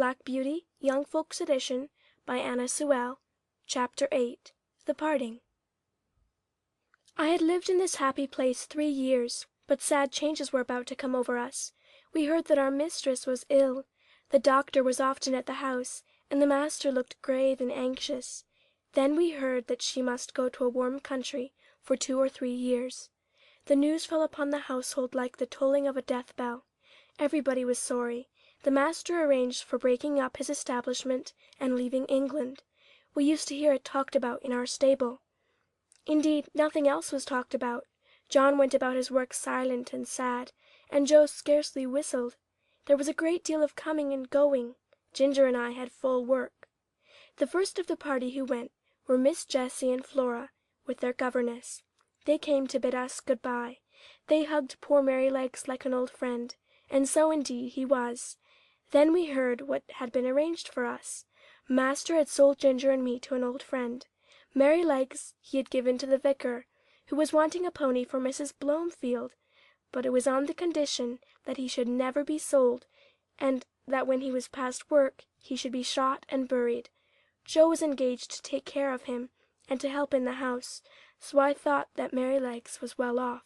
Black Beauty, Young Folks Edition, by Anna Sewell. Chapter 8. The Parting. I had lived in this happy place 3 years, but sad changes were about to come over us. We heard that our mistress was ill. The doctor was often at the house, and the master looked grave and anxious. Then we heard that she must go to a warm country for 2 or 3 years. The news fell upon the household like the tolling of a death bell. Everybody was sorry. The master arranged for breaking up his establishment and leaving England. We used to hear it talked about in our stable. Indeed, nothing else was talked about. John went about his work silent and sad, and Joe scarcely whistled. There was a great deal of coming and going. Ginger and I had full work. The first of the party who went were Miss Jessie and Flora, with their governess. They came to bid us good-bye. They hugged poor Merrylegs like an old friend, and so indeed he was. Then we heard what had been arranged for us. Master had sold Ginger and me to an old friend. Merrylegs he had given to the vicar, who was wanting a pony for Mrs. Blomefield, but it was on the condition that he should never be sold, and that when he was past work he should be shot and buried. Joe was engaged to take care of him and to help in the house, so I thought that Merrylegs was well off.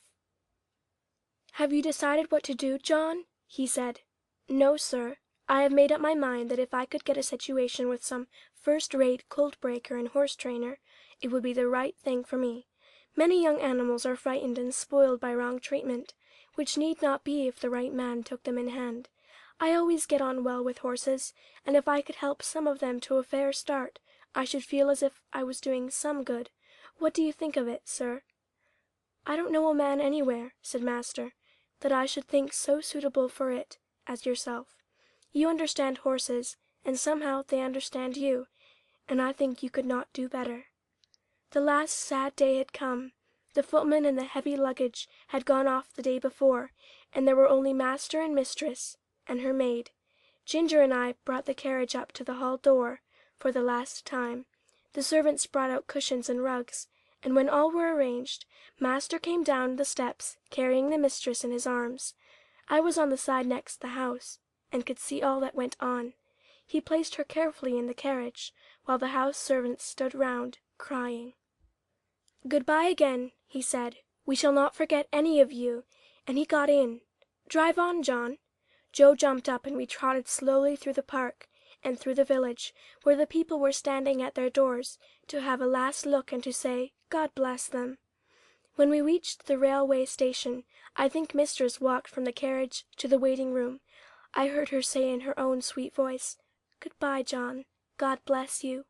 "Have you decided what to do, John?" he said. "No, sir. I have made up my mind that if I could get a situation with some first-rate colt-breaker and horse-trainer, it would be the right thing for me. Many young animals are frightened and spoiled by wrong treatment, which need not be if the right man took them in hand. I always get on well with horses, and if I could help some of them to a fair start, I should feel as if I was doing some good. What do you think of it, sir?" "I don't know a man anywhere," said master, "that I should think so suitable for it as yourself. You understand horses, and somehow they understand you, and I think you could not do better." The last sad day had come. The footman and the heavy luggage had gone off the day before, and there were only master and mistress, and her maid. Ginger and I brought the carriage up to the hall door for the last time. The servants brought out cushions and rugs, and when all were arranged, master came down the steps carrying the mistress in his arms. I was on the side next the house, and could see all that went on. He placed her carefully in the carriage, while the house servants stood round, crying. "Good-bye again," he said. "We shall not forget any of you," and he got in. "Drive on, John." Joe jumped up, and we trotted slowly through the park and through the village, where the people were standing at their doors to have a last look and to say, "God bless them." When we reached the railway station, I think mistress walked from the carriage to the waiting room. I heard her say in her own sweet voice, "Good-bye, John. God bless you."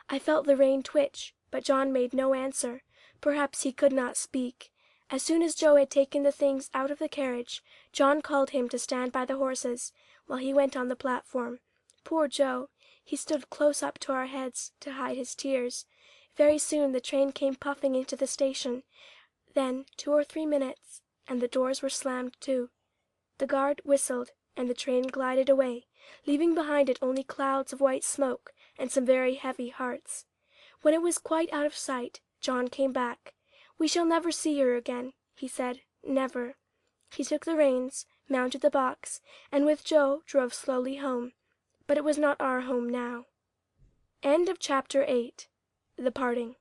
I felt the rein twitch, but John made no answer. Perhaps he could not speak. As soon as Joe had taken the things out of the carriage, John called him to stand by the horses, while he went on the platform. Poor Joe! He stood close up to our heads to hide his tears. Very soon the train came puffing into the station. Then 2 or 3 minutes, and the doors were slammed to. The guard whistled, and the train glided away, leaving behind it only clouds of white smoke and some very heavy hearts. When it was quite out of sight, John came back. "We shall never see her again," he said. "Never." He took the reins, mounted the box, and with Joe drove slowly home. But it was not our home now. End of chapter 8. The Parting.